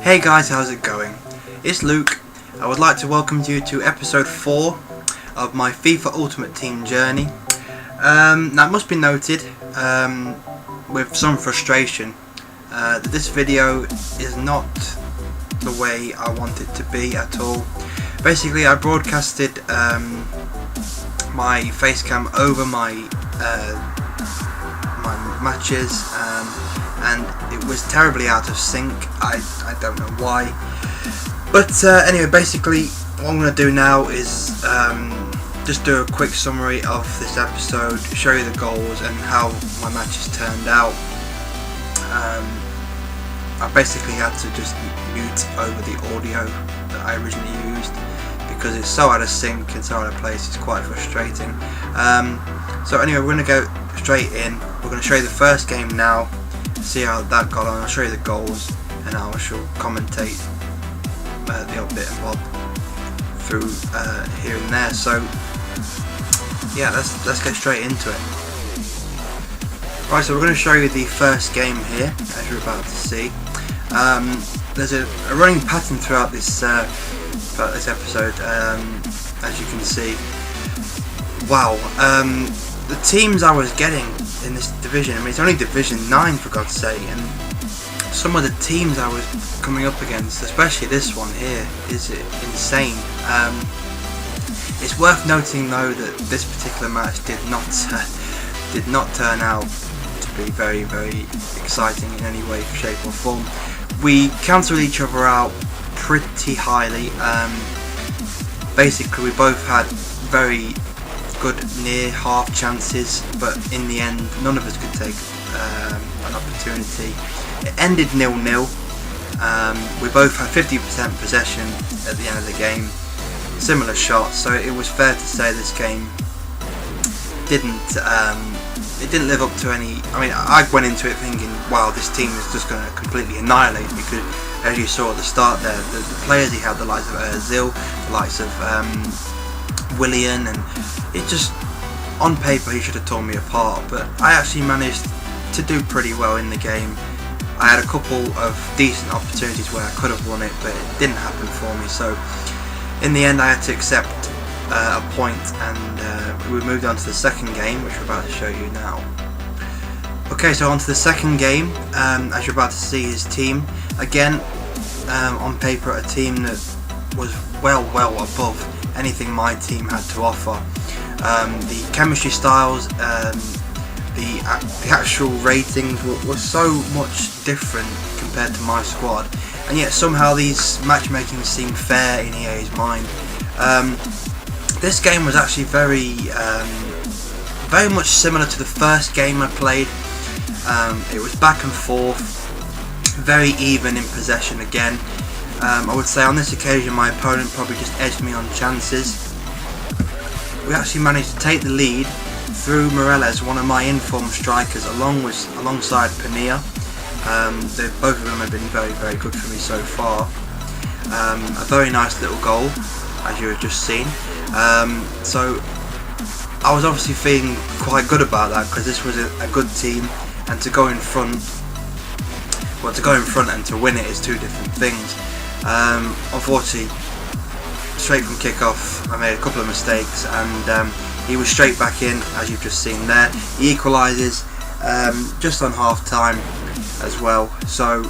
Hey guys, how's it going? It's Luke. I would like to welcome you to episode 4 of my FIFA Ultimate Team journey. Now it must be noted, with some frustration, that this video is not the way I want it to be at all. Basically, I broadcasted my face cam over my matches, and it was terribly out of sync. I don't know why, but anyway, basically what I'm going to do now is just do a quick summary of this episode, show you the goals and how my matches turned out. I basically had to just mute over the audio that I originally used because it's so out of sync and so out of place. It's quite frustrating. So anyway, we're going to go straight in. We're going to show you the first game now, see how that got on. I'll show you the goals and I shall commentate the odd bit and bob through here and there. So yeah, let's get straight into it. Right, so we're going to show you the first game here, as you're about to see. There's a running pattern throughout this episode, as you can see. Wow, the teams I was getting in this division, I mean it's only Division 9 for God's sake, and some of the teams I was coming up against, especially this one here, is insane. It's worth noting though that this particular match did not turn out to be very, very exciting in any way, shape or form. We cancelled each other out pretty highly. Basically we both had very good near half chances, but in the end none of us could take an opportunity. It ended 0-0. We both had 50% possession at the end of the game, similar shots, so it was fair to say this game didn't live up to any. I mean, I went into it thinking, wow, this team is just going to completely annihilate, because as you saw at the start there, the players he had, the likes of Ozil, the likes of Willian, and it just, on paper he should have torn me apart, but I actually managed to do pretty well in the game. I had a couple of decent opportunities where I could have won it, but it didn't happen for me, so in the end I had to accept a point, and we moved on to the second game, which we're about to show you now. Okay, so on to the second game. As you're about to see, his team, again, on paper a team that was well above anything my team had to offer. The chemistry styles, the actual ratings were so much different compared to my squad, and yet somehow these matchmaking seemed fair in EA's mind. This game was actually very much similar to the first game I played. It was back and forth, very even in possession again. I would say on this occasion my opponent probably just edged me on chances. We actually managed to take the lead through Morales, one of my informed strikers, alongside Pania. Both of them have been very, very good for me so far. A very nice little goal, as you have just seen. So I was obviously feeling quite good about that, because this was a good team, and to go in front and to win it is two different things. Unfortunately, straight from kick-off I made a couple of mistakes, and he was straight back in, as you've just seen there. He equalises just on half time as well, so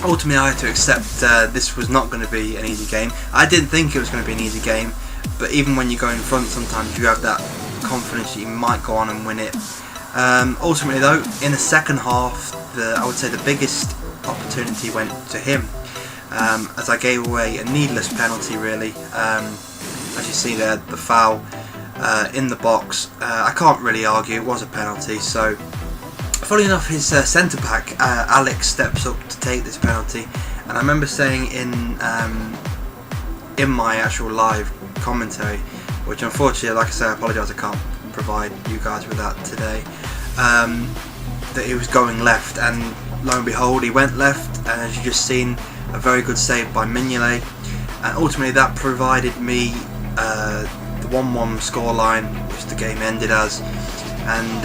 ultimately I had to accept this was not going to be an easy game. I didn't think it was going to be an easy game, but even when you go in front, sometimes you have that confidence that you might go on and win it. Ultimately though, in the second half, I would say the biggest opportunity went to him, as I gave away a needless penalty really. As you see there, the foul in the box, I can't really argue, it was a penalty. So funny enough, his centre back Alex steps up to take this penalty, and I remember saying in my actual live commentary, which unfortunately, like I say, I apologise, I can't provide you guys with that today, that he was going left, and lo and behold he went left, and as you just seen, a very good save by Mignolet, and ultimately that provided me the 1-1 scoreline, which the game ended as. And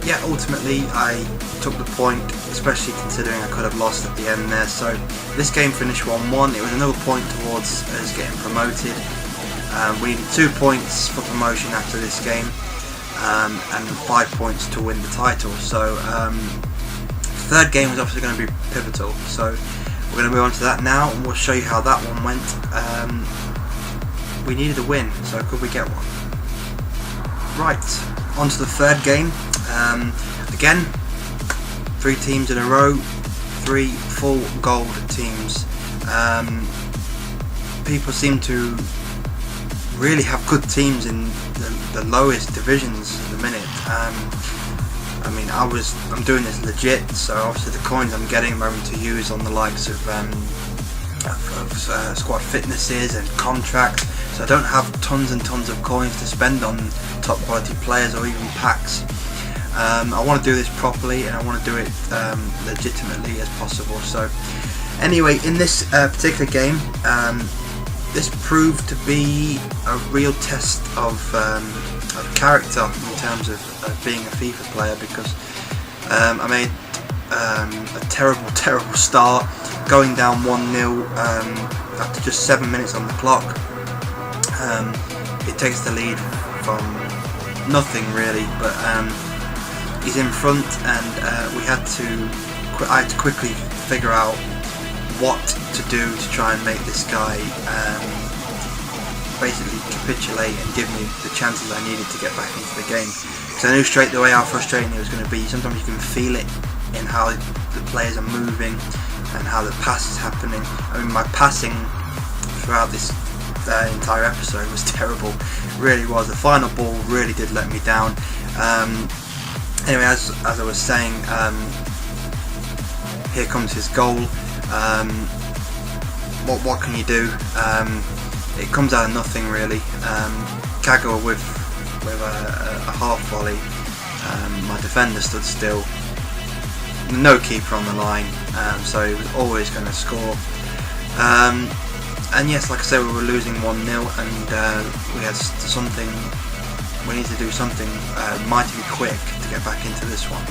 yeah, ultimately I took the point, especially considering I could have lost at the end there. So this game finished 1-1. It was another point towards us getting promoted. We needed 2 points for promotion after this game, and 5 points to win the title. So third game was obviously going to be pivotal. So we're going to move on to that now, and we'll show you how that one went. We needed a win, so could we get one? Right, on to the third game. Again, 3 teams in a row, 3 full gold teams. People seem to really have good teams in the lowest divisions at the minute. I mean, I'm doing this legit, so obviously the coins I'm getting I'm having to use on the likes of squad fitnesses and contracts, so I don't have tons and tons of coins to spend on top quality players or even packs. I want to do this properly, and I want to do it legitimately as possible. So anyway, in this particular game, this proved to be a real test of character in terms of being a FIFA player, because I made a terrible start, going down 1-0 after just 7 minutes on the clock. It takes the lead from nothing really, but he's in front, and I had to quickly figure out what to do to try and make this guy basically capitulate and give me the chances I needed to get back into the game. Because I knew straight away how frustrating it was going to be. Sometimes you can feel it in how the players are moving and how the pass is happening. I mean, my passing throughout this entire episode was terrible. It really was. The final ball really did let me down. Anyway, as I was saying, here comes his goal. What can you do? It comes out of nothing really. Kago with a half volley. My defender stood still. No keeper on the line, so he was always going to score. And yes, like I said, we were losing 1-0, and we need to do something mightily quick to get back into this one.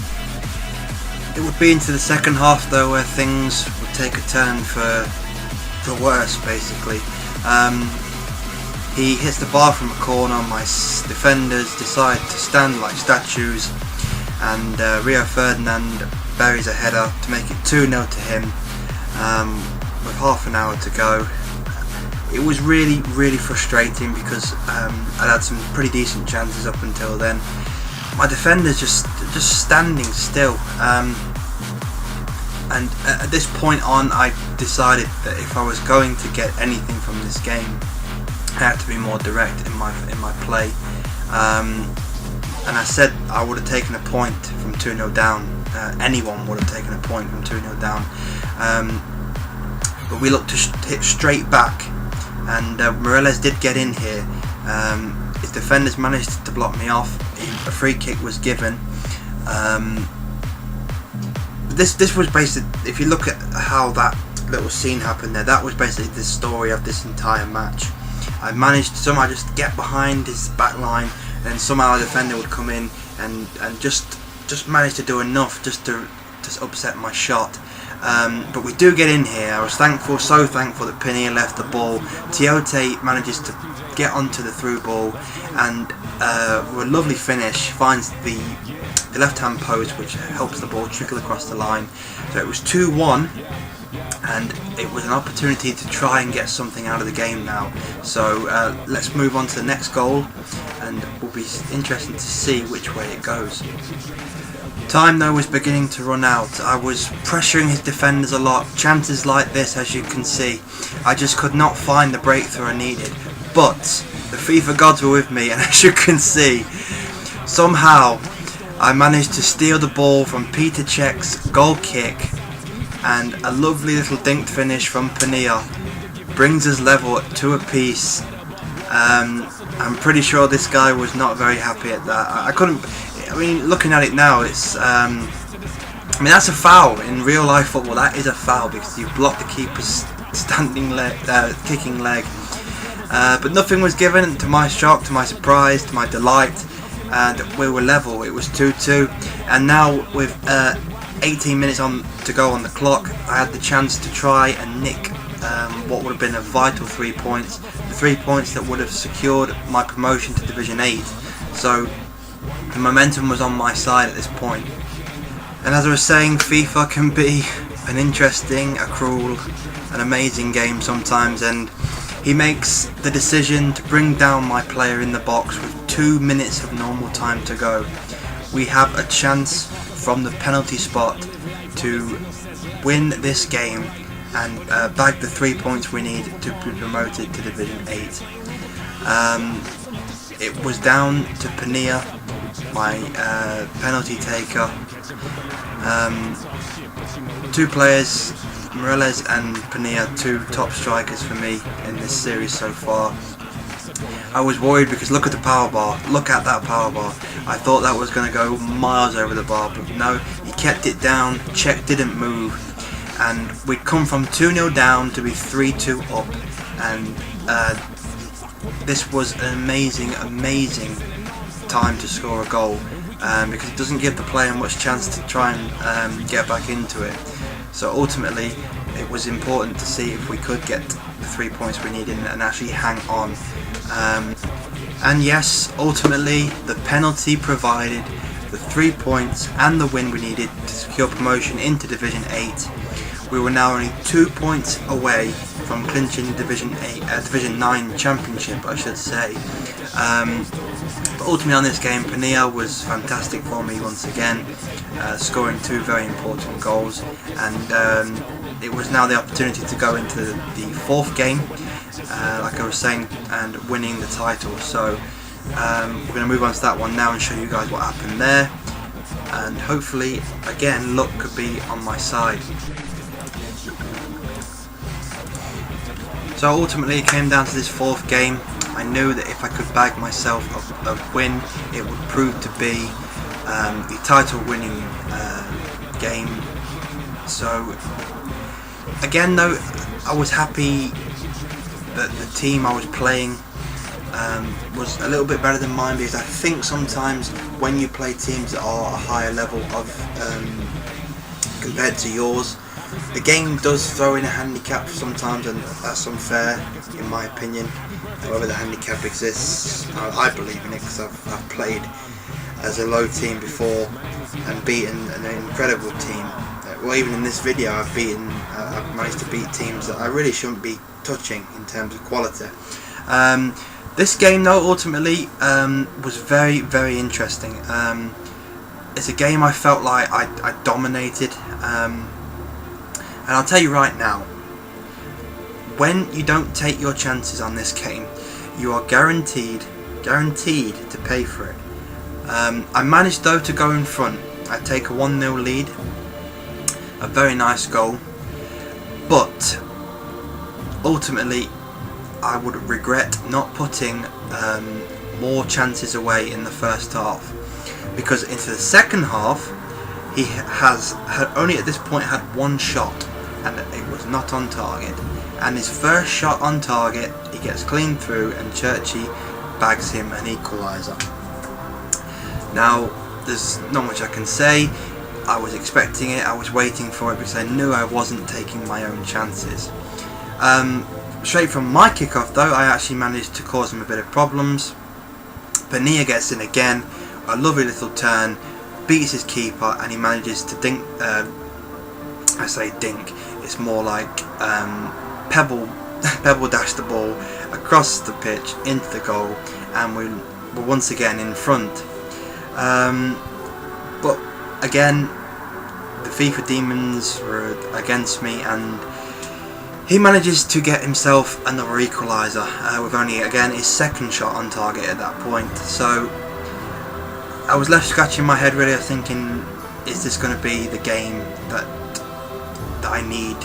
It would be into the second half though where things would take a turn for the worse basically. He hits the bar from a corner, my defenders decide to stand like statues, and Rio Ferdinand buries a header to make it 2-0 to him with half an hour to go. It was really frustrating because I'd had some pretty decent chances up until then. My defenders just standing still, and at this point on I decided that if I was going to get anything from this game, I had to be more direct in my play, and I said I would have taken a point from 2-0 down. Anyone would have taken a point from 2-0 down, but we looked to hit straight back, and Morales did get in here. His defenders managed to block me off. A free kick was given. This was basically, if you look at how that little scene happened there, that was basically the story of this entire match. I managed to somehow just get behind his back line, and somehow a defender would come in and just manage to do enough just to upset my shot. But we do get in here. I was so thankful that Pinilla left the ball. Tiote manages to get onto the through ball, and with a lovely finish finds the left hand post, which helps the ball trickle across the line. So it was 2-1, and it was an opportunity to try and get something out of the game now. So let's move on to the next goal, and it will be interesting to see which way it goes. Time though was beginning to run out. I was pressuring his defenders a lot. Chances like this, as you can see, I just could not find the breakthrough I needed. But the FIFA gods were with me, and as you can see, somehow I managed to steal the ball from Peter Cech's goal kick, and a lovely little dinked finish from Pinilla brings us level at 2 apiece. I'm pretty sure this guy was not very happy at that. I mean, looking at it now, it's I mean, that's a foul in real life football. That is a foul because you block the keeper's standing leg, kicking leg. But nothing was given. To my shock, to my surprise, to my delight, and we were level. It was 2-2, and now with 18 minutes on to go on the clock, I had the chance to try and nick what would have been a vital 3 points, the 3 points that would have secured my promotion to Division 8. So the momentum was on my side at this point. And as I was saying, FIFA can be an interesting, a cruel, an amazing game sometimes, and he makes the decision to bring down my player in the box with 2 minutes of normal time to go. We have a chance from the penalty spot to win this game and bag the 3 points we need to be promoted to Division 8. It was down to Pania, my penalty taker. 2 players, Morales and Pania, 2 top strikers for me in this series so far. I was worried because look at the power bar, look at that power bar. I thought that was going to go miles over the bar, but no, he kept it down, check didn't move, and we'd come from 2-0 down to be 3-2 up, and this was an amazing time to score a goal, because it doesn't give the player much chance to try and get back into it. So ultimately it was important to see if we could get the 3 points we needed and actually hang on. And yes, ultimately the penalty provided the 3 points and the win we needed to secure promotion into Division 8. We were now only 2 points away from clinching Division 9 championship, I should say. But ultimately on this game, Pania was fantastic for me once again, scoring 2 very important goals, and it was now the opportunity to go into the 4th game, like I was saying, and winning the title. So we're going to move on to that one now and show you guys what happened there, and hopefully again luck could be on my side. So ultimately it came down to this 4th game. I knew that if I could bag myself a win, it would prove to be the title winning game. So again though, I was happy that the team I was playing was a little bit better than mine, because I think sometimes when you play teams that are a higher level of compared to yours, the game does throw in a handicap sometimes, and that's unfair in my opinion. However, the handicap exists. I believe in it because I've played as a low team before and beaten an incredible team. Well, even in this video I've managed to beat teams that I really shouldn't be touching in terms of quality. This game though ultimately was very interesting. It's a game I felt like I dominated, and I'll tell you right now, when you don't take your chances on this game, you are guaranteed to pay for it. I managed though to go in front. I take a 1-0 lead, a very nice goal, but ultimately I would regret not putting more chances away in the first half, because into the second half he had only at this point had 1 shot, and it was not on target, and his first shot on target he gets clean through and Churchy bags him an equaliser. Now there's not much I can say. I was expecting it, I was waiting for it, because I knew I wasn't taking my own chances. Straight from my kickoff though, I actually managed to cause him a bit of problems. Pania gets in again, a lovely little turn, beats his keeper, and he manages to dink, I say dink, it's more like pebble dash the ball across the pitch into the goal, and we're once again in front. But again, the FIFA demons were against me, and he manages to get himself another equaliser with only again his 2nd shot on target at that point. So I was left scratching my head really, thinking, is this going to be the game that I need?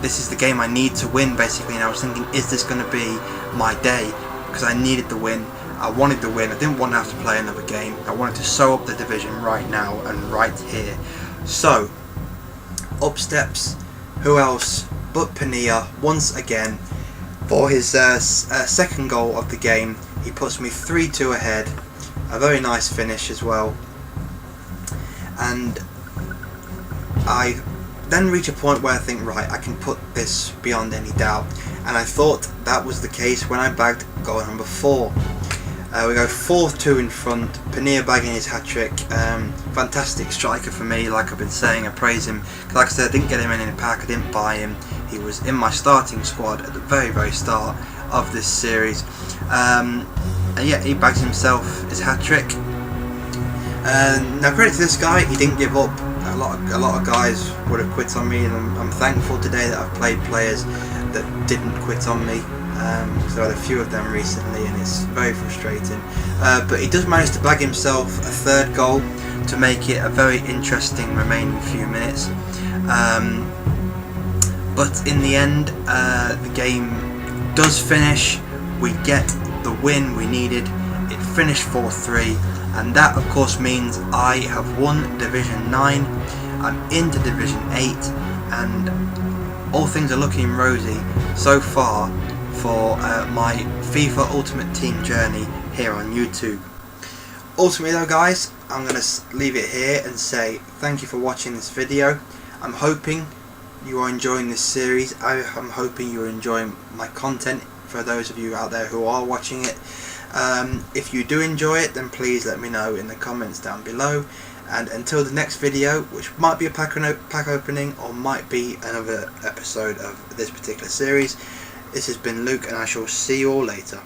This is the game I need to win basically, and I was thinking, is this going to be my day? Because I needed the win. I wanted to win. I didn't want to have to play another game. I wanted to sew up the division right now and right here. So up steps who else but Pania once again for his 2nd goal of the game. He puts me 3-2 ahead. A very nice finish as well, and I then reach a point where I think, right, I can put this beyond any doubt, and I thought that was the case when I bagged goal number 4. We go 4-2 in front, Panir bagging his hat-trick. Fantastic striker for me, like I've been saying. I praise him. Like I said, I didn't get him in the pack, I didn't buy him. He was in my starting squad at the very start of this series. And yeah, he bags himself his hat-trick. Now credit to this guy, he didn't give up. A lot of guys would have quit on me, and I'm thankful today that I've played players that didn't quit on me. So I had a few of them recently, and it's very frustrating. But he does manage to bag himself a 3rd goal to make it a very interesting remaining few minutes. But in the end, the game does finish. We get the win we needed. It finished 4-3, and that of course means I have won Division 9. I'm into Division 8, and all things are looking rosy so far for my FIFA Ultimate Team journey here on YouTube. Ultimately though guys, I'm going to leave it here and say thank you for watching this video. I'm hoping you are enjoying this series. I'm hoping you're enjoying my content for those of you out there who are watching it. If you do enjoy it, then please let me know in the comments down below. And until the next video, which might be a pack opening or might be another episode of this particular series, this has been Luke, and I shall see you all later.